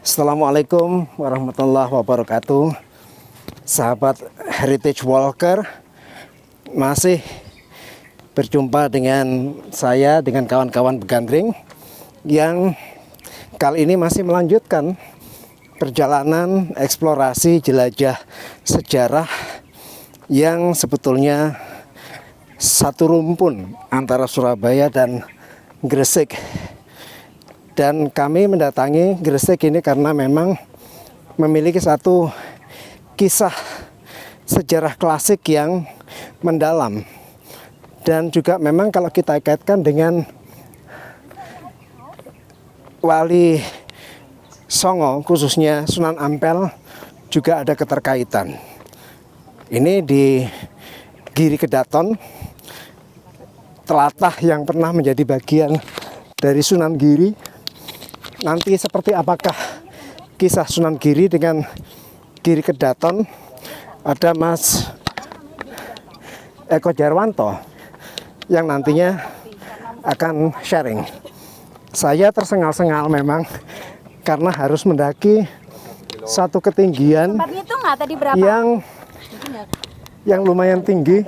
Assalamualaikum warahmatullahi wabarakatuh. Sahabat Heritage Walker, masih berjumpa dengan saya, dengan kawan-kawan begandring yang kali ini masih melanjutkan perjalanan eksplorasi jelajah sejarah yang sebetulnya satu rumpun antara Surabaya dan Gresik. Dan kami mendatangi Gresik ini karena memang memiliki satu kisah sejarah klasik yang mendalam. Dan juga memang kalau kita kaitkan dengan Wali Songo, khususnya Sunan Ampel, juga ada keterkaitan. Ini di Giri Kedaton, telatah yang pernah menjadi bagian dari Sunan Giri. Nanti seperti apakah kisah Sunan Giri dengan Giri Kedaton? Ada Mas Eko Jarwanto yang nantinya akan sharing. Saya tersengal-sengal memang karena harus mendaki satu ketinggian yang lumayan tinggi.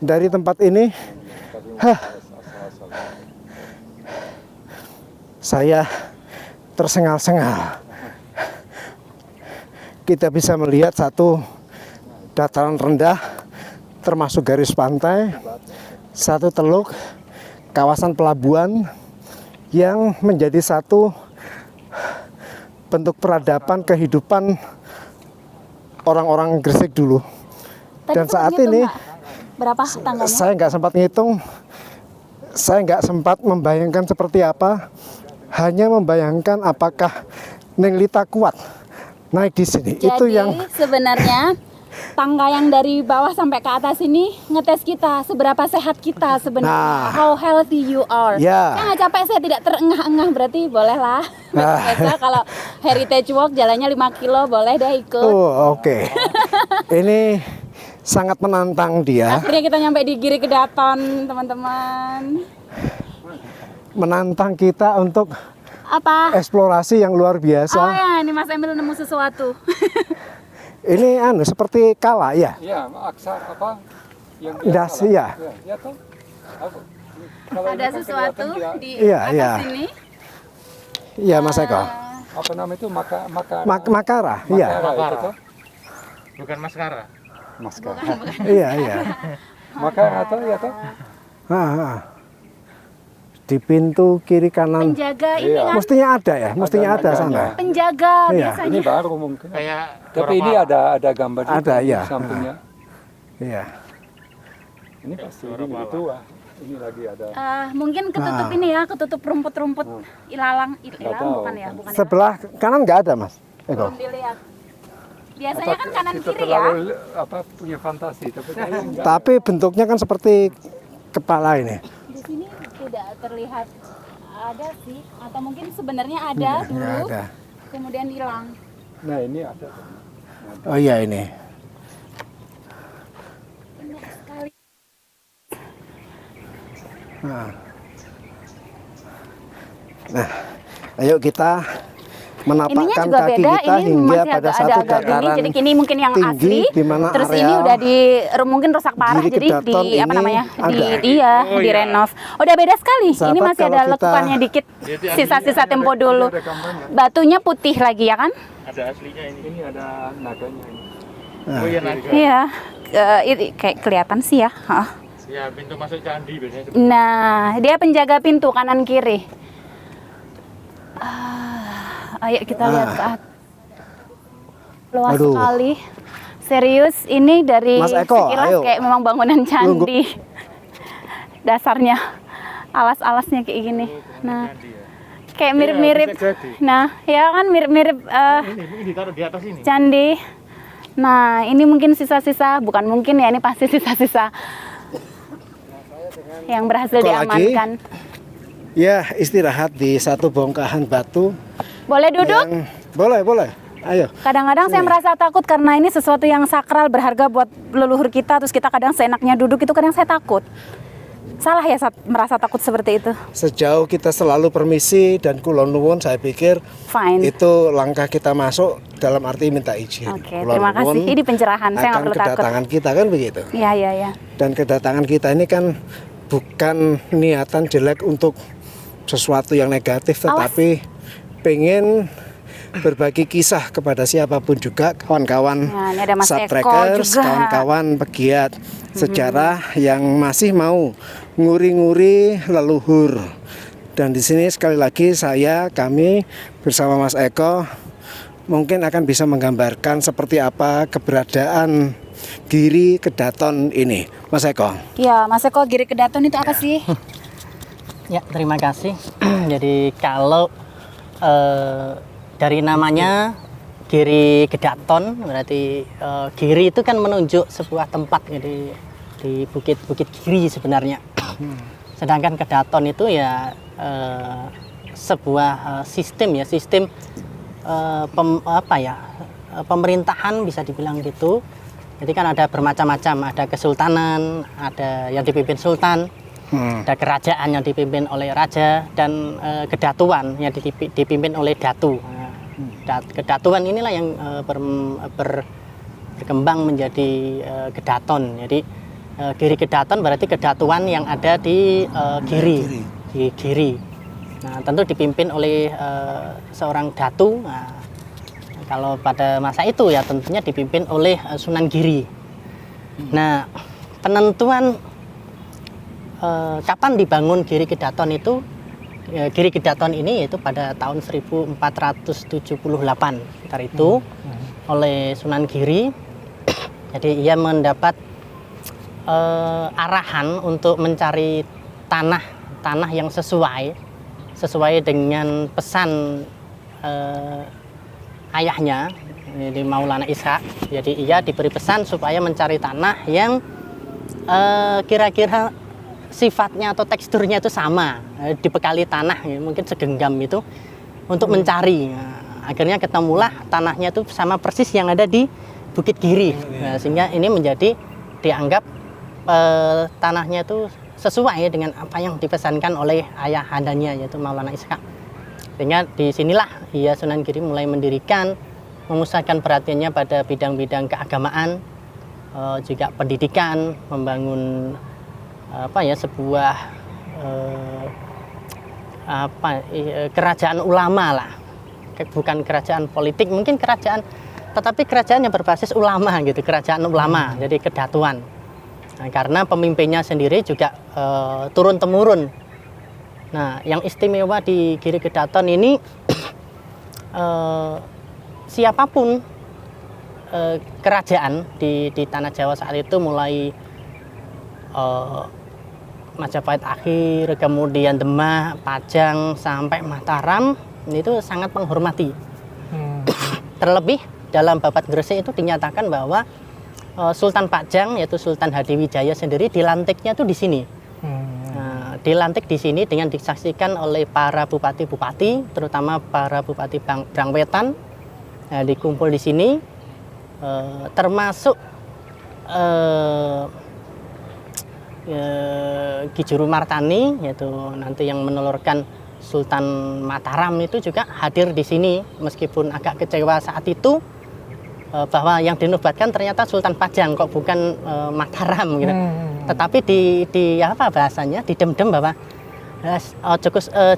Dari tempat ini saya tersengal-sengal. Kita bisa melihat satu dataran rendah termasuk garis pantai, satu teluk, kawasan pelabuhan yang menjadi satu bentuk peradaban kehidupan orang-orang Gresik dulu. Dan saat ini berapa tangganya? Saya nggak sempat ngitung, saya nggak sempat membayangkan seperti apa. Hanya membayangkan apakah Neng Lita kuat naik di sini. Jadi itu yang sebenarnya tangga yang dari bawah sampai ke atas ini ngetes kita seberapa sehat kita sebenarnya. How healthy you are. Saya nggak capek, saya tidak terengah-engah, berarti boleh lah. Biasa kalau Heritage Walk jalannya 5 kilo boleh deh ikut. Oke. Ini sangat menantang dia. Akhirnya kita nyampe di Giri Kedaton, teman-teman. Menantang kita untuk apa? Eksplorasi yang luar biasa. Oh ya, ini Mas Emil nemu sesuatu. Ini seperti kala ya? Iya, aksar apa? Yang dasi ya. Ya toh. Ada sesuatu di iya. atas sini. Iya, Mas Eko. Apa nama itu? Makara, iya. Bukan maskara. Maskara. Iya. Makara atau ya toh? Di pintu kiri kanan. Penjaga ini kan? Mestinya ada ya, mestinya ada sana. Penjaga biasanya. Ini baru mungkin. Kayak tapi ini ada gambar juga ada, di ya. sampingnya. Iya. Ini pasti ini itu ini lagi ada. Mungkin ketutup ini ya, ketutup rumput-rumput ilalang bukan ya, bukan. Sebelah kanan nggak ada, Mas Eko. Belum dilihat. Biasanya kan kanan kita kiri ya. Punya fantasi, Tapi bentuknya kan seperti kepala ini. Di sini tidak terlihat ada sih, atau mungkin sebenarnya ada dulu, kemudian hilang. Nah ini ada. Oh iya ini. Banyak sekali. Nah, ayo kita menapakkan kaki beda, kita ini hingga masih pada agak, satu agak dataran gini. Jadi ini mungkin yang tinggi, asli, di mana terus area ini udah mungkin rusak parah, Giri jadi Kedaton di apa ini namanya ada. direnov. Udah beda sekali. Sahabat, ini masih ada lekukannya dikit, sisa-sisa tempo dulu. Batunya putih lagi ya kan? Ada aslinya ini. Ini ada naganya ini. Oh iya naga. Iya, kayak kelihatan sih ya. Ya pintu masuk candi biasanya. Nah, dia penjaga pintu kanan kiri. Ayo kita lihat ke atas. Luas sekali. Serius, ini dari Mas Eko, sekilas ayo. kayak memang bangunan candi. Dasarnya, alas-alasnya kayak gini. Nah, kayak mirip-mirip. Nah, ya kan mirip-mirip Ini ditaruh di atas ini. candi. Nah, ini mungkin sisa-sisa, bukan mungkin ya, ini pasti sisa-sisa yang berhasil diamankan. Ya, istirahat di satu bongkahan batu. Boleh duduk? Boleh. Ayo. Kadang-kadang saya merasa takut karena ini sesuatu yang sakral berharga buat leluhur kita, terus kita kadang seenaknya duduk, itu kadang saya takut. Salah ya merasa takut seperti itu. Sejauh kita selalu permisi dan kulon nuwun, saya pikir Fine. itu langkah kita masuk dalam arti minta izin. Oke, Kulon terima kasih. nuwun Ini pencerahan, saya nggak akan perlu takut. kedatangan kita kan begitu. Iya, iya, iya. Dan kedatangan kita ini kan bukan niatan jelek untuk sesuatu yang negatif, tetapi pengen berbagi kisah kepada siapapun juga, kawan-kawan Nah, ini ada Mas Eko Subtrackers, juga. kawan-kawan pegiat sejarah yang masih mau nguri-nguri leluhur. Dan di sini sekali lagi kami bersama Mas Eko mungkin akan bisa menggambarkan seperti apa keberadaan Giri Kedaton ini, Mas Eko. Iya, Mas Eko, Giri Kedaton itu apa sih? Ya, terima kasih. Jadi kalau dari namanya Giri Kedaton, berarti Giri itu kan menunjuk sebuah tempat, jadi di bukit-bukit Giri sebenarnya. Sedangkan Kedaton itu ya sebuah sistem pemerintahan bisa dibilang gitu. Jadi kan ada bermacam-macam, ada kesultanan, ada yang dipimpin sultan, ada kerajaan yang dipimpin oleh raja, dan kedatuan yang dipimpin oleh datu. Kedatuan inilah yang berkembang menjadi kedaton. Jadi Giri Kedaton berarti kedatuan yang ada di Giri. Nah, tentu dipimpin oleh seorang datu. Nah, kalau pada masa itu ya tentunya dipimpin oleh Sunan Giri. Nah, penentuan kapan dibangun Giri Kedaton itu, Giri Kedaton ini yaitu pada tahun 1478 sekitar itu oleh Sunan Giri. Jadi ia mendapat arahan untuk mencari tanah yang sesuai dengan pesan ayahnya, di Maulana Ishaq. Jadi ia diberi pesan supaya mencari tanah yang kira-kira sifatnya atau teksturnya itu sama, dibekali tanah, mungkin segenggam itu untuk mencari. Nah, akhirnya ketemulah tanahnya itu sama persis yang ada di Bukit Giri. Nah, sehingga ini menjadi dianggap tanahnya itu sesuai dengan apa yang dipesankan oleh ayah handanya, yaitu Maulana Ishaq. Sehingga disinilah Sunan Giri mulai mendirikan, memusatkan perhatiannya pada bidang-bidang keagamaan, juga pendidikan, membangun sebuah kerajaan ulama lah, bukan kerajaan politik, mungkin kerajaan, tetapi kerajaan yang berbasis ulama gitu, kerajaan ulama, jadi kedatuan. Nah, karena pemimpinnya sendiri juga turun temurun. Nah, yang istimewa di Giri Kedaton ini siapapun kerajaan di tanah Jawa saat itu, mulai Majapahit akhir, kemudian Demak, Pajang, sampai Mataram, itu sangat menghormati. Terlebih dalam Babat Gresik itu dinyatakan bahwa Sultan Pajang, yaitu Sultan Hadiwijaya sendiri, dilantiknya itu di sini. Nah, dilantik di sini dengan disaksikan oleh para bupati-bupati, terutama para bupati Brangwetan, dikumpul di sini, termasuk Ki Juru Martani, yaitu nanti yang menelurkan Sultan Mataram, itu juga hadir di sini, meskipun agak kecewa saat itu bahwa yang dinubatkan ternyata Sultan Pajang, kok bukan Mataram gitu. Tetapi di apa bahasanya, didem-dem bahwa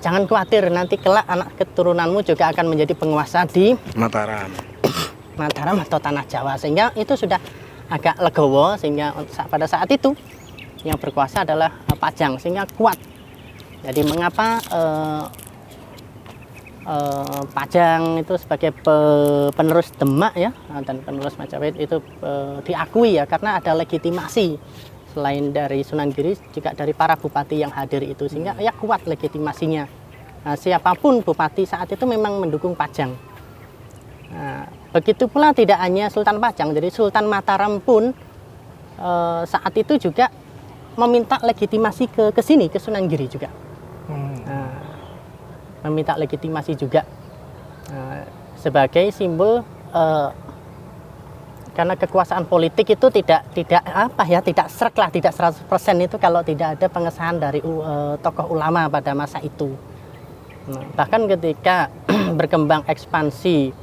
jangan khawatir, nanti kelak anak keturunanmu juga akan menjadi penguasa di Mataram atau tanah Jawa. Sehingga itu sudah agak legowo, sehingga pada saat itu yang berkuasa adalah Pajang, sehingga kuat. Jadi mengapa Pajang itu sebagai penerus Demak ya, dan penerus Majapahit itu diakui ya, karena ada legitimasi selain dari Sunan Giri, juga dari para bupati yang hadir itu, sehingga ya kuat legitimasinya. Nah, siapapun bupati saat itu memang mendukung Pajang. Nah, begitu pula tidak hanya Sultan Pajang, jadi Sultan Mataram pun saat itu juga meminta legitimasi ke sini, ke Sunan Giri juga. Nah, meminta legitimasi juga sebagai simbol karena kekuasaan politik itu tidak srek lah, tidak 100% itu kalau tidak ada pengesahan dari tokoh ulama pada masa itu. Nah, bahkan ketika berkembang ekspansi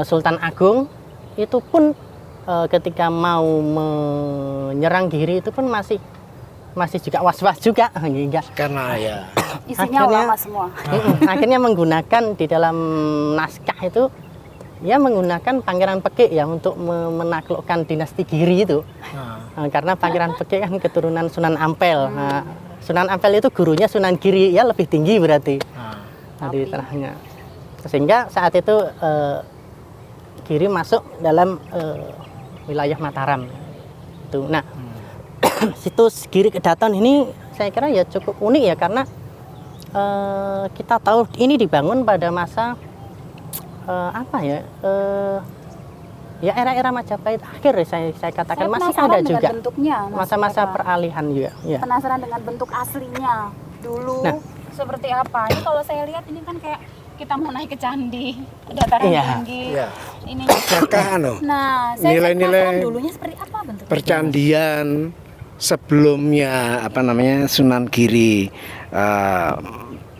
Sultan Agung itu pun ketika mau menyerang Giri itu pun masih juga was-was juga hingga Karena ya Isinya ulama semua. akhirnya menggunakan di dalam naskah itu ya menggunakan Pangeran Pekik ya untuk menaklukkan dinasti Giri itu. Karena Pangeran Pekik kan keturunan Sunan Ampel. Nah, Sunan Ampel itu gurunya Sunan Giri ya lebih tinggi berarti. Di tengahnya. Sehingga saat itu Giri masuk dalam wilayah Mataram. Itu. Nah, situs Giri Kedaton ini saya kira ya cukup unik ya karena kita tahu ini dibangun pada masa ya era-era Majapahit akhir saya katakan Saya masih penasaran ada dengan juga bentuknya, Mas masa-masa Eka. peralihan juga ya. Penasaran dengan bentuk aslinya dulu Nah. seperti apa. Ini kalau saya lihat ini kan kayak kita mau naik ke candi dataran Iya. tinggi. Iya. Ini. Apakah Nah, saya nilai-nilai penasaran dulunya seperti apa bentuknya. percandian sebelumnya Sunan Giri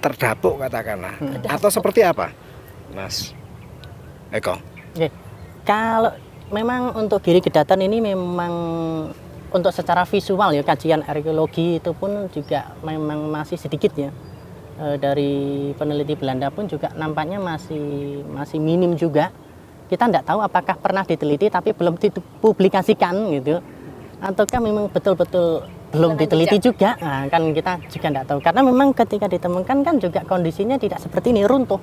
terdapuk katakanlah atau seperti apa, Mas Eko? Oke. Kalau memang untuk Giri Kedaton ini memang untuk secara visual ya kajian arkeologi itu pun juga memang masih sedikit ya. Dari peneliti Belanda pun juga nampaknya masih minim juga. Kita tidak tahu apakah pernah diteliti tapi belum dipublikasikan gitu. Ataukah memang betul-betul belum diteliti juga. Nah, kan kita juga tidak tahu karena memang ketika ditemukan kan juga kondisinya tidak seperti ini, runtuh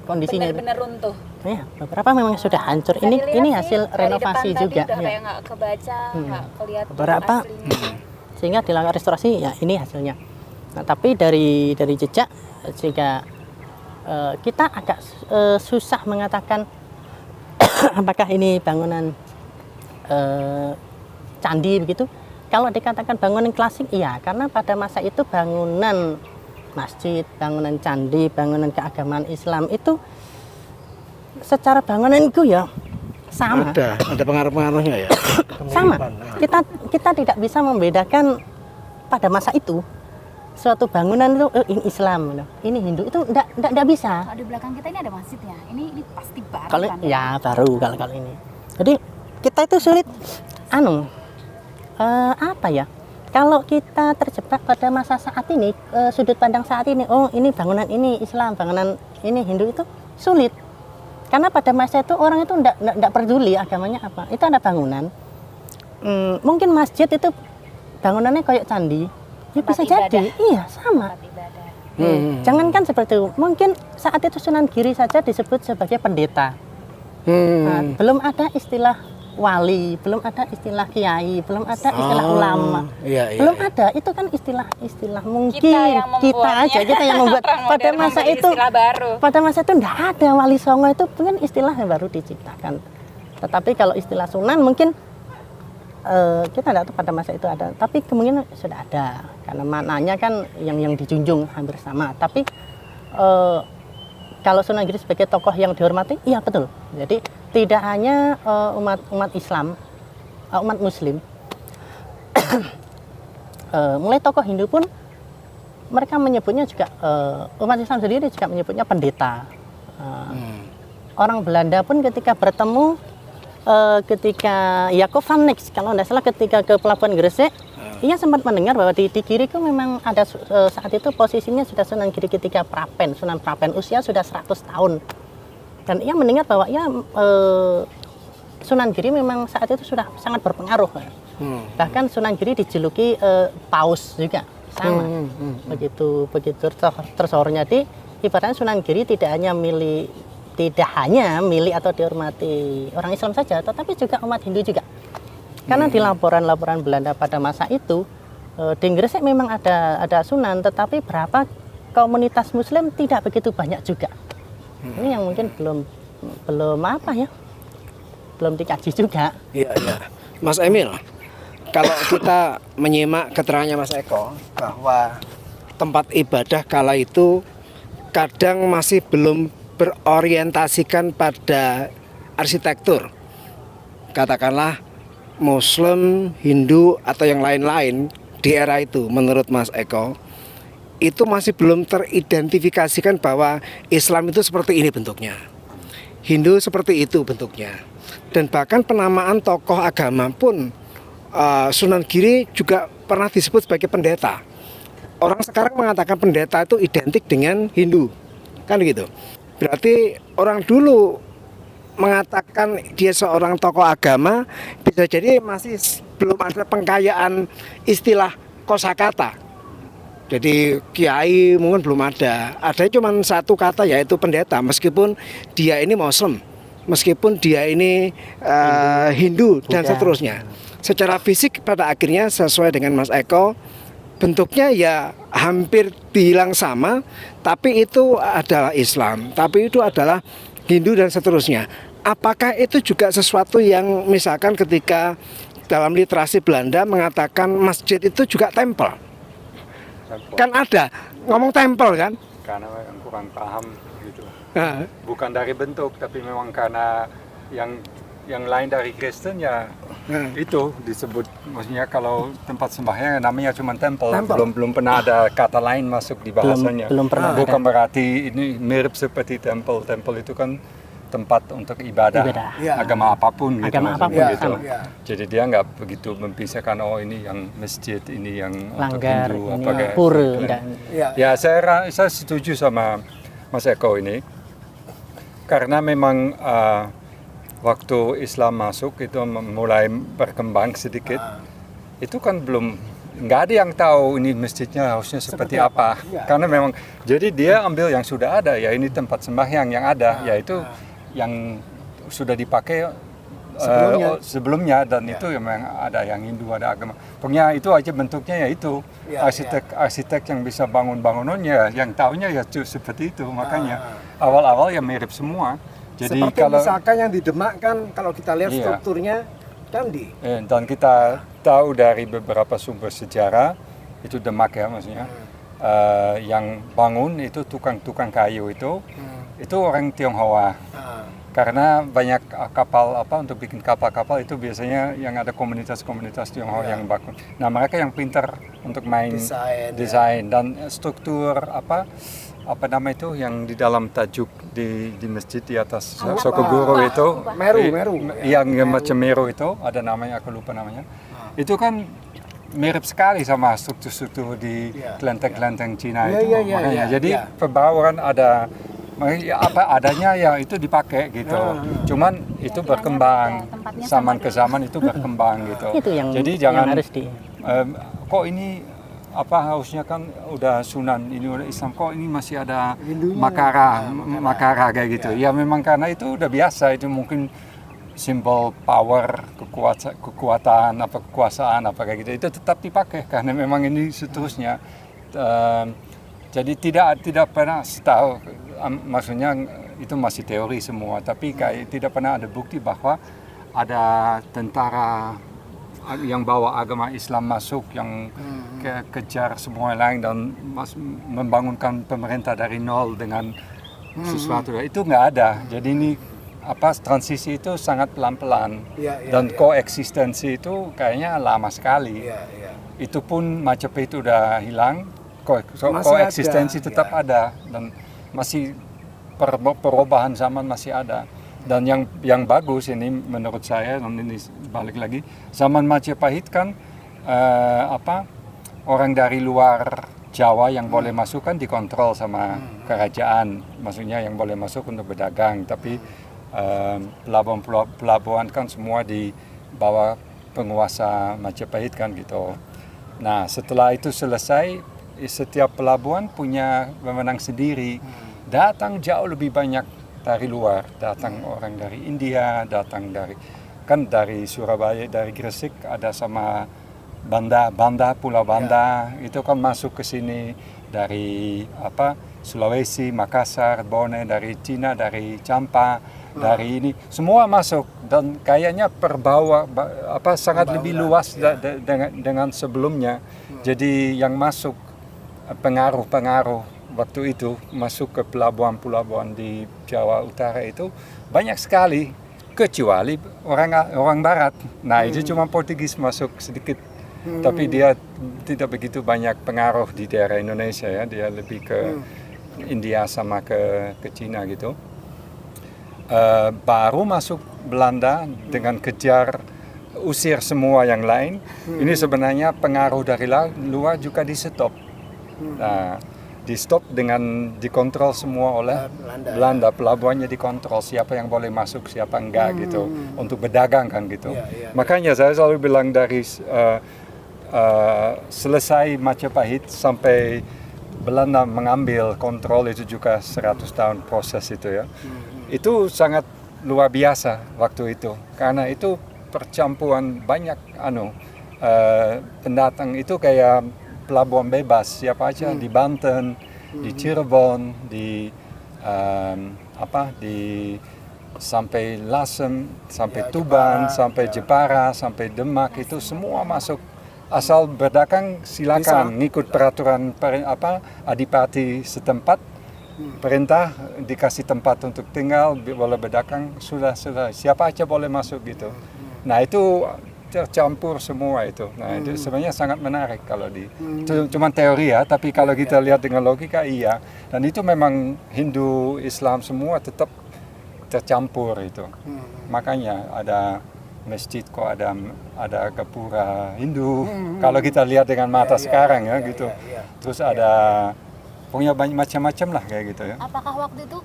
kondisinya. Benar-benar runtuh. Ya, beberapa memang sudah hancur. Bisa dilihat Ini sih, hasil dari renovasi depan juga. tadi udah Ya. kayak nggak kebaca, nggak kelihatan Beberapa aslinya. sehingga dilakukan restorasi ya ini hasilnya. Nah, tapi dari jejak jika kita agak susah mengatakan apakah ini bangunan candi begitu. Kalau dikatakan bangunan klasik iya, karena pada masa itu bangunan masjid, bangunan candi, bangunan keagamaan Islam itu secara bangunan itu ya sama. Ada pengaruh-pengaruhnya ya. Sama. Kita tidak bisa membedakan pada masa itu suatu bangunan itu ini Islam, ini Hindu itu tidak bisa. Kalau di belakang kita ini ada masjid ya. Ini pasti baru Kalau kan? ya baru kalau ini. Jadi kita itu sulit apa ya? Kalau kita terjebak pada masa saat ini, sudut pandang saat ini, oh ini bangunan ini Islam, bangunan ini Hindu itu sulit. Karena pada masa itu orang itu tidak peduli agamanya apa. Itu ada bangunan. Mungkin masjid itu bangunannya kayak candi. Ya Tempat bisa ibadah. jadi. Iya, sama. Tempat ibadah. Jangankan seperti itu. Mungkin saat itu Sunan Giri saja disebut sebagai pendeta. Nah, belum ada istilah wali, belum ada istilah kiai, belum ada istilah ulama. Iya, Belum ada. Itu kan istilah mungkin Kita yang membuat Orang pada modern masa memberi itu. istilah baru. Pada masa itu enggak ada wali songo, itu mungkin istilah yang baru diciptakan. Tetapi kalau istilah sunan mungkin kita tidak tahu pada masa itu ada, tapi kemungkinan sudah ada karena maknanya kan yang dijunjung hampir sama. Tapi kalau Sunan Giri sebagai tokoh yang dihormati, iya betul. Jadi tidak hanya umat Islam, umat Muslim, mulai tokoh Hindu pun mereka menyebutnya juga umat Islam sendiri juga menyebutnya pendeta. Orang Belanda pun ketika bertemu ketika Jacob van Nix kalau tidak salah ketika ke Pelabuhan Gresik, ia sempat mendengar bahwa di Giri itu memang ada saat itu posisinya sudah Sunan Giri ketika Prapen, Sunan Prapen usia sudah 100 tahun. Dan ia mendengar bahwa Sunan Giri memang saat itu sudah sangat berpengaruh. Bahkan Sunan Giri dijuluki paus juga sama. Begitu tersohornya di ibaratnya Sunan Giri tidak hanya milik atau dihormati orang Islam saja, tetapi juga umat Hindu juga. Karena di laporan-laporan Belanda pada masa itu di Gresik memang ada Sunan, tetapi berapa komunitas Muslim tidak begitu banyak juga. Ini yang mungkin belum dikaji juga. Iya. Mas Emil, kalau kita menyimak keterangannya Mas Eko bahwa tempat ibadah kala itu kadang masih belum berorientasikan pada arsitektur, katakanlah Muslim, Hindu atau yang lain-lain di era itu, menurut Mas Eko, itu masih belum teridentifikasikan bahwa Islam itu seperti ini bentuknya, Hindu seperti itu bentuknya, dan bahkan penamaan tokoh agama pun Sunan Giri juga pernah disebut sebagai pendeta. Orang sekarang mengatakan pendeta itu identik dengan Hindu, kan gitu. Berarti orang dulu mengatakan dia seorang tokoh agama, bisa jadi masih belum ada pengkayaan istilah kosakata. Jadi kiai mungkin belum ada. Ada cuma satu kata, yaitu pendeta, meskipun dia ini Muslim, meskipun dia ini Hindu dan seterusnya. Secara fisik pada akhirnya sesuai dengan Mas Eko, bentuknya ya hampir dibilang sama, tapi itu adalah Islam, tapi itu adalah Hindu dan seterusnya. Apakah itu juga sesuatu yang misalkan ketika dalam literasi Belanda mengatakan masjid itu juga tempel? Kan ada ngomong tempel kan? Karena yang kurang paham gitu. Nah, Bukan dari bentuk, tapi memang karena yang lain dari Kristen ya itu disebut, maksudnya kalau tempat sembahyang namanya cuma tempel. Belum pernah ada kata lain masuk di bahasanya. Belum pernah Bukan ada. berarti ini mirip seperti tempel. Tempel itu kan tempat untuk ibadah. Ya. Agama apapun gitu. Agama maksudnya apapun, gitu. sama. Jadi dia nggak begitu memisahkan, oh ini yang masjid, ini yang untuk Langgar, Hindu, ini apa kayak pura, gitu. dan Ya, saya setuju sama Mas Eko ini, karena memang waktu Islam masuk itu mulai berkembang sedikit, itu kan nggak ada yang tahu ini masjidnya harusnya seperti apa. Karena memang, jadi dia ambil yang sudah ada, ya ini tempat sembahyang yang ada, yaitu yang sudah dipakai sebelumnya, dan itu memang ada yang Hindu, ada agama. Pokoknya itu aja bentuknya, ya itu arsitek yang bisa bangun bangunannya, yang tahunya ya seperti itu. Makanya awal-awal ya mirip semua. Jadi seperti kalau misalkan yang di Demak kan, kalau kita lihat strukturnya candi. dan kita tahu dari beberapa sumber sejarah, itu Demak ya maksudnya, yang bangun itu tukang-tukang kayu itu orang Tionghoa. Karena banyak kapal untuk bikin kapal-kapal itu biasanya yang ada komunitas-komunitas Tionghoa yang bangun. Nah, mereka yang pintar untuk main desain dan struktur apa nama itu yang di dalam tajuk di masjid di atas Sokoguru itu. Meru. Yang macam Meru itu, ada namanya, aku lupa namanya. Itu kan mirip sekali sama struktur-struktur di kelenteng-kelenteng Cina itu. Makanya jadi pembawaan ada apa adanya ya itu dipakai gitu. Cuman itu berkembang, zaman ke zaman itu berkembang gitu. itu yang Jadi jangan yang harus kok ini harusnya kan udah Sunan, ini udah Islam, kok ini masih ada Makara kayak gitu. Ya memang karena itu udah biasa, itu mungkin simbol power, kekuatan, kekuasaan kayak gitu. Itu tetap dipakai karena memang ini seterusnya. Jadi tidak pernah tahu, maksudnya itu masih teori semua, tapi kayak tidak pernah ada bukti bahwa ada tentara yang bawa agama Islam masuk, yang kejar semua lain dan membangunkan pemerintah dari nol dengan sesuatu. Itu nggak ada. Jadi ini transisi itu sangat pelan-pelan, dan koeksistensi itu kayaknya lama sekali. Itu pun Majapahit udah hilang, koeksistensi tetap ada, dan masih perubahan zaman masih ada. Dan yang bagus ini menurut saya, dan ini balik lagi, zaman Majapahit kan orang dari luar Jawa yang boleh masuk kan dikontrol sama kerajaan, maksudnya yang boleh masuk untuk berdagang, tapi pelabuhan kan semua di bawah penguasa Majapahit kan gitu. Nah, setelah itu selesai, setiap pelabuhan punya wewenang sendiri. Datang jauh lebih banyak dari luar, datang orang dari India, datang dari Surabaya, dari Gresik, ada sama Banda, Pulau Banda, itu kan masuk ke sini dari Sulawesi, Makassar, Bone, dari Cina, dari Champa, dari ini semua masuk, dan kayaknya sangat lebih luas dengan sebelumnya. Jadi yang masuk pengaruh waktu itu masuk ke pelabuhan-pelabuhan di Jawa Utara itu banyak sekali. kecuali orang Barat. Nah itu cuma Portugis masuk sedikit, tapi dia tidak begitu banyak pengaruh di daerah Indonesia ya. Dia lebih ke India sama ke Cina gitu. Baru masuk Belanda dengan kejar usir semua yang lain. Ini sebenarnya pengaruh dari luar juga di stop. Nah, di stop dengan dikontrol semua oleh Belanda. Pelabuhannya dikontrol, siapa yang boleh masuk, siapa enggak gitu, untuk berdagang kan gitu. Makanya saya selalu bilang dari selesai Majapahit sampai Belanda mengambil kontrol itu juga 100 tahun proses itu ya. Itu sangat luar biasa waktu itu, karena itu percampuran banyak pendatang itu kayak pelabuhan bebas, siapa aja di Banten, di Cirebon, di sampai Lasem, sampai Tuban, sampai Jepara, sampai Demak itu semua masuk. Asal berdagang silakan, ngikut peraturan adipati setempat, perintah dikasih tempat untuk tinggal, boleh berdagang, sudah siapa aja boleh masuk gitu. Nah itu tercampur semua itu. Nah itu sebenarnya sangat menarik kalau cuma teori ya, tapi kalau kita lihat dengan logika iya. Dan itu memang Hindu, Islam semua tetap tercampur itu. Makanya ada masjid kok ada gapura Hindu. Kalau kita lihat dengan mata sekarang ya gitu. Terus ada pokoknya banyak macam-macam lah kayak gitu ya. Apakah waktu itu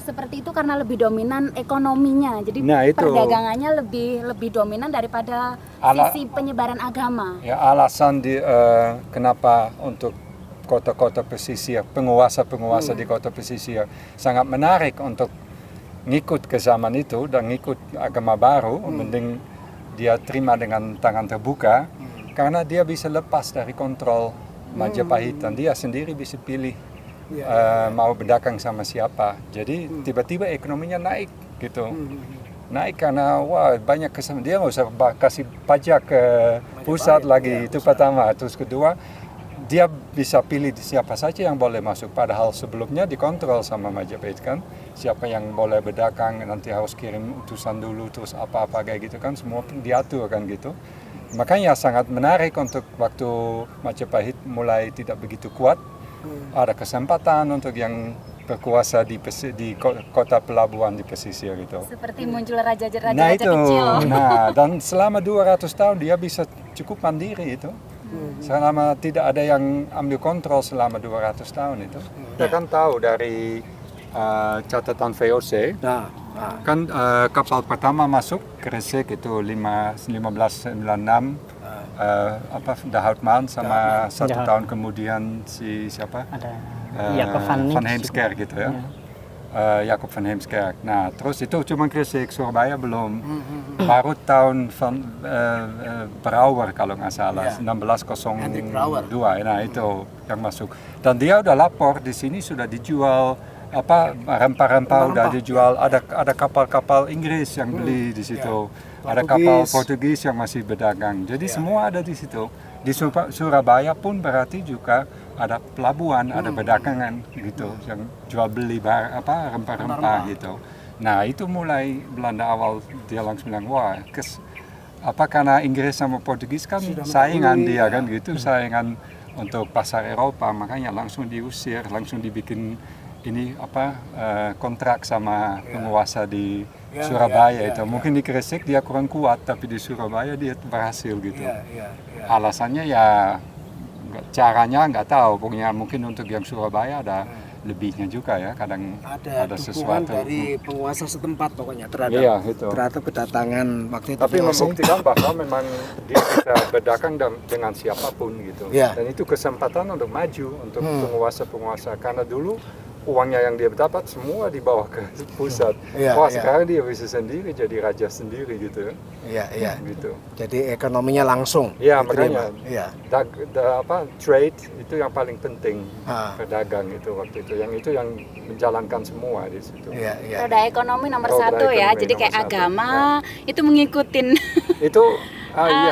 seperti itu karena lebih dominan ekonominya, jadi itu perdagangannya lebih dominan daripada sisi penyebaran agama? Ya alasan kenapa untuk kota-kota pesisir, penguasa di kota pesisir sangat menarik untuk ngikut ke zaman itu dan ngikut agama baru, mending dia terima dengan tangan terbuka, karena dia bisa lepas dari kontrol Majapahit dan dia sendiri bisa pilih mau berdagang sama siapa. Jadi tiba-tiba ekonominya naik gitu. Naik karena banyak kesan, dia nggak usah kasih pajak ke pusat lagi, itu pertama. Terus kedua, dia bisa pilih siapa saja yang boleh masuk, padahal sebelumnya dikontrol sama Majapahit kan. Siapa yang boleh berdagang, nanti harus kirim utusan dulu, terus apa-apa kayak gitu kan, semua diatur kan gitu. Makanya sangat menarik untuk waktu Majapahit mulai tidak begitu kuat, ada kesempatan untuk yang berkuasa di kota pelabuhan di pesisir itu. Seperti muncul raja-raja kecil. Nah, dan selama 200 tahun dia bisa cukup mandiri itu. Selama tidak ada yang ambil kontrol selama 200 tahun itu. Kita kan tahu dari catatan VOC, kan kapal pertama masuk Gresik itu 1596, Dahoutman sama 1 tahun kemudian siapa? Jacob van Heemskerk gitu ya. Jacob van Heemskerk. Nah, terus itu cuma Gresik, Surabaya belum. Baru tahun Brouwer kalau nggak salah, 1602. Nah, itu yang masuk. Dan dia udah lapor di sini sudah dijual rempah-rempah udah dijual. Ada kapal-kapal Inggris yang beli di situ. Ada kapal Portugis yang masih berdagang. Jadi semua ada di situ. Di Surabaya pun berarti juga ada pelabuhan, ada perdagangan gitu, yang jual beli rempah-rempah gitu. Nah itu mulai Belanda awal dia langsung bilang karena Inggris sama Portugis kan saingan dia kan gitu, saingan untuk pasar Eropa, makanya langsung diusir, langsung dibikin kontrak sama penguasa di Surabaya itu. Mungkin di Gresik dia kurang kuat, tapi di Surabaya dia berhasil gitu. Alasannya ya caranya nggak tahu, pokoknya mungkin untuk yang Surabaya ada lebihnya juga ya, kadang ada sesuatu dari penguasa setempat pokoknya terhadap kedatangan waktu itu. Tapi membuktikan bahwa memang dia bisa berdagang dengan siapapun gitu. Dan itu kesempatan untuk maju untuk penguasa-penguasa, karena dulu uangnya yang dia dapat semua dibawa ke pusat. Sekarang dia bisa sendiri jadi raja sendiri gitu. Gitu. Jadi ekonominya langsung. Makanya. Trade itu yang paling penting, pedagang itu waktu itu. Yang itu yang menjalankan semua di situ. Roda ekonomi nomor satu ya. Jadi kayak agama itu mengikutin. Itu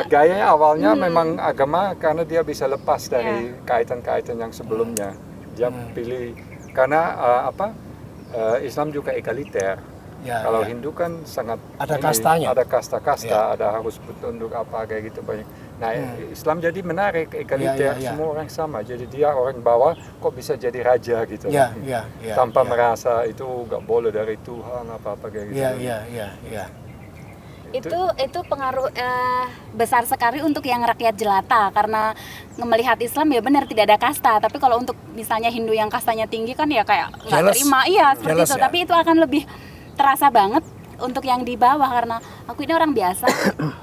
gayanya awalnya memang agama, karena dia bisa lepas dari kaitan-kaitan yang sebelumnya. Dia pilih karena Islam juga egaliter. Ya, Kalau ya. Hindu kan sangat Ada kastanya. ada kasta-kasta, Ya. ada harus bertunduk apa kayak gitu banyak. Nah, Islam jadi menarik, egaliter, Ya. semua orang sama. Jadi dia orang bawah kok bisa jadi raja gitu. Ya. Tanpa merasa itu nggak boleh dari Tuhan apa-apa kayak gitu. Ya. Itu pengaruh besar sekali untuk yang rakyat jelata, karena melihat Islam ya benar tidak ada kasta, tapi kalau untuk misalnya Hindu yang kastanya tinggi kan ya kayak nggak Jealous. terima, iya seperti Jealous itu. ya? Tapi itu akan lebih terasa banget untuk yang di bawah, karena aku ini orang biasa,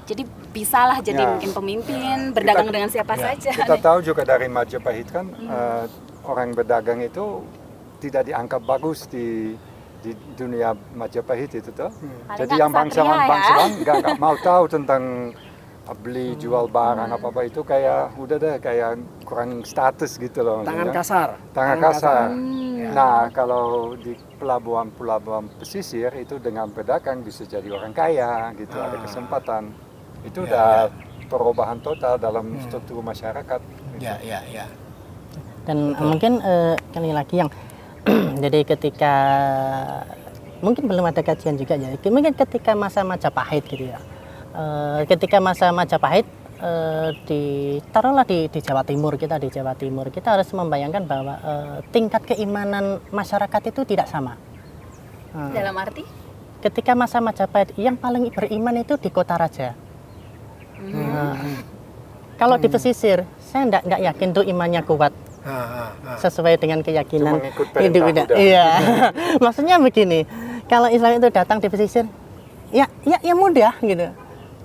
jadi bisalah jadi Ya. mungkin pemimpin, berdagang dengan siapa saja. Kita tahu juga dari Majapahit kan orang berdagang itu tidak dianggap bagus di dunia Majapahit itu tuh. Paling Jadi nggak yang kesatria bangsawan nggak mau tahu tentang beli jual barang apa itu kayak udah deh kayak kurang status gitu loh. Tangan ya. kasar. Tangan kasar. Hmm. Nah kalau di pelabuhan pesisir itu dengan pedagang bisa jadi orang kaya gitu, ada kesempatan. Itu udah perubahan total dalam struktur masyarakat. Ya. Dan mungkin kali lagi yang jadi ketika mungkin belum ada kajian juga ya, mungkin ketika masa Majapahit gitu ya, ketika masa Majapahit taruhlah di Jawa Timur, kita harus membayangkan bahwa tingkat keimanan masyarakat itu tidak sama. Dalam arti? Ketika masa Majapahit yang paling beriman itu di Kota Raja. Kalau di pesisir, saya nggak yakin tuh imannya kuat. Sesuai dengan keyakinan Cuma ngikut perintah individu. udah. Iya. Maksudnya begini, kalau Islam itu datang di pesisir, ya mudah gitu.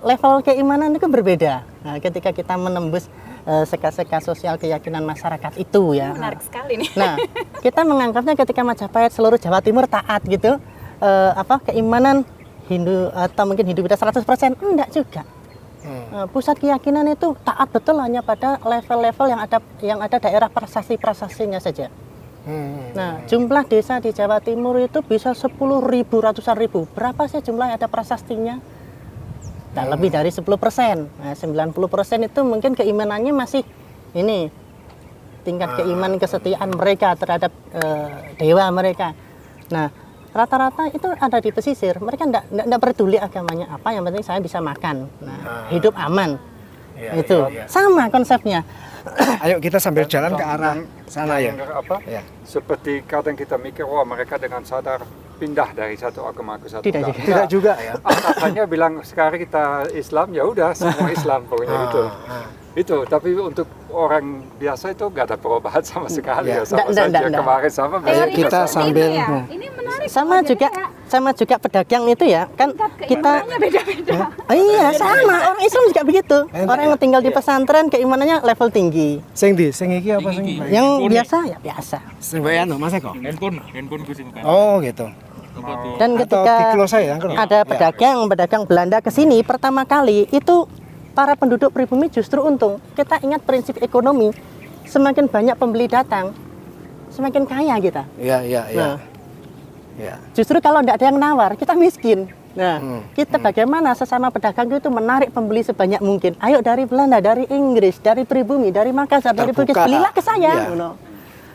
Level keimanan itu berbeda. Nah, ketika kita menembus seka-seka sosial keyakinan masyarakat itu ya. Menarik sekali nih. Nah, kita menganggapnya ketika Majapahit seluruh Jawa Timur taat gitu, keimanan Hindu atau mungkin Hindu kita 100%, enggak juga. Pusat keyakinan itu taat betul hanya pada level-level yang ada daerah prasasti-prasastinya saja. Nah, jumlah desa di Jawa Timur itu bisa 10.000, ratusan ribu. Berapa sih jumlah yang ada prasastinya? Nah, lebih dari 10%. Nah, 90% itu mungkin keimanannya masih ini tingkat keimanan kesetiaan mereka terhadap dewa mereka. Nah, rata-rata itu ada di pesisir. Mereka enggak peduli agamanya apa, yang penting saya bisa makan. Nah, hidup aman. Itu sama konsepnya. Ayo kita sambil jalan ke arah sana ya. Apa? Seperti kadang kita mikir, wah mereka dengan sadar pindah dari satu agama ke satu. Tidak juga ya. Atasannya bilang sekarang kita Islam, ya udah semua Islam pokoknya gitu. Itu, tapi untuk orang biasa itu nggak ada perubahan sama sekali ya, sama saja kemarin sama. Ayo kita sambil Ini menarik. sama juga pedagang itu ya kan kita beda-beda. iya sama orang Islam juga begitu, orang yang tinggal di pesantren keimanannya level tinggi, sing iki apa sing? yang biasa ya biasa. Sing anu Mas Eko. handphone ku sing Oh gitu. Dan Atau ketika di Kilo saya kan? ada pedagang Belanda ke sini pertama kali itu para penduduk pribumi justru untung. Kita ingat prinsip ekonomi, semakin banyak pembeli datang, semakin kaya kita. Iya. Nah, justru kalau tidak ada yang nawar, kita miskin. Nah, kita bagaimana sesama pedagang itu menarik pembeli sebanyak mungkin. Ayo dari Belanda, dari Inggris, dari pribumi, dari Makassar, dari Bugis, belilah ke saya.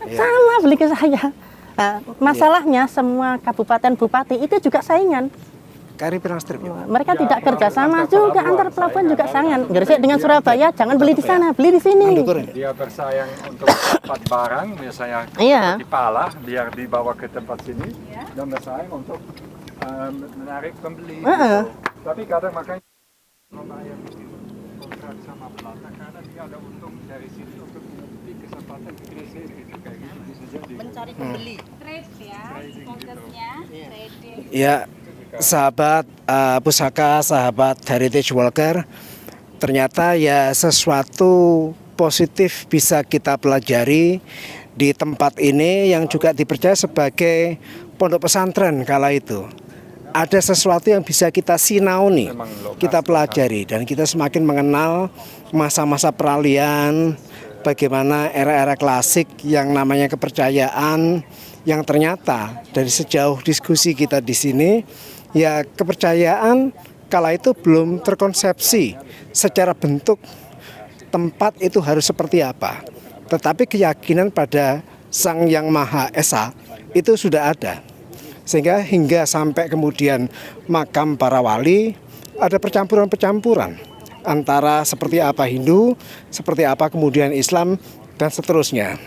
Sama beli ke saya. Nah, masalahnya semua kabupaten bupati itu juga saingan. Kari pirang strip. Mereka tidak kerjasama juga antar pelabuhan juga saingan. Gresik dengan Surabaya, jangan beli di sana, beli di sini. Dia bersaing untuk dapat barang, misalnya Iya. di Pala, biar dibawa ke tempat sini, dan bersaing untuk menarik pembeli. Tapi kadang makanya membayar kontrak sama Belanda karena dia ada untung dari sini untuk mengerti kesempatan ke Gresik gitu, kayak gitu bisa jadi. Mencari pembeli. Trade ya, fokusnya trading. Ya, sahabat pusaka, sahabat heritage walker, ternyata ya sesuatu positif bisa kita pelajari di tempat ini yang juga dipercaya sebagai pondok pesantren kala itu. Ada sesuatu yang bisa kita sinauni, kita pelajari, dan kita semakin mengenal masa-masa peralihan, bagaimana era-era klasik yang namanya kepercayaan, yang ternyata dari sejauh diskusi kita di sini, ya kepercayaan kala itu belum terkonsepsi secara bentuk tempat itu harus seperti apa. Tetapi keyakinan pada Sang Yang Maha Esa itu sudah ada. Sehingga hingga sampai kemudian makam para wali ada percampuran-percampuran antara seperti apa Hindu, seperti apa kemudian Islam, dan seterusnya.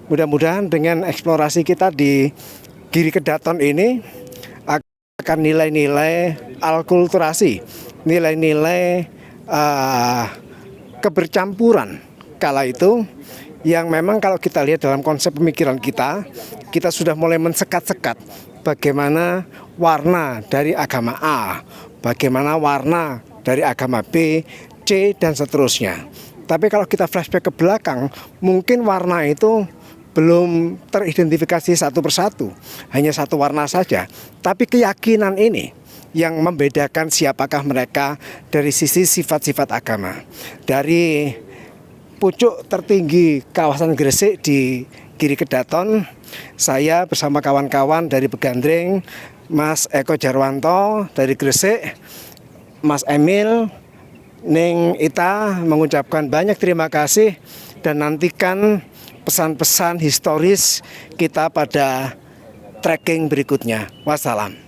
Mudah-mudahan dengan eksplorasi kita di Giri Kedaton ini akan nilai-nilai alkulturasi, nilai-nilai kebercampuran kala itu yang memang kalau kita lihat dalam konsep pemikiran kita sudah mulai mensekat-sekat bagaimana warna dari agama A, bagaimana warna dari agama B, C, dan seterusnya. Tapi kalau kita flashback ke belakang, mungkin warna itu belum teridentifikasi satu persatu, hanya satu warna saja. Tapi keyakinan ini yang membedakan siapakah mereka dari sisi sifat-sifat agama. Dari pucuk tertinggi kawasan Gresik di Giri Kedaton, saya bersama kawan-kawan dari Begandring, Mas Eko Jarwanto dari Gresik, Mas Emil, Ning Ita mengucapkan banyak terima kasih dan nantikan pesan-pesan historis kita pada trekking berikutnya. Wassalam.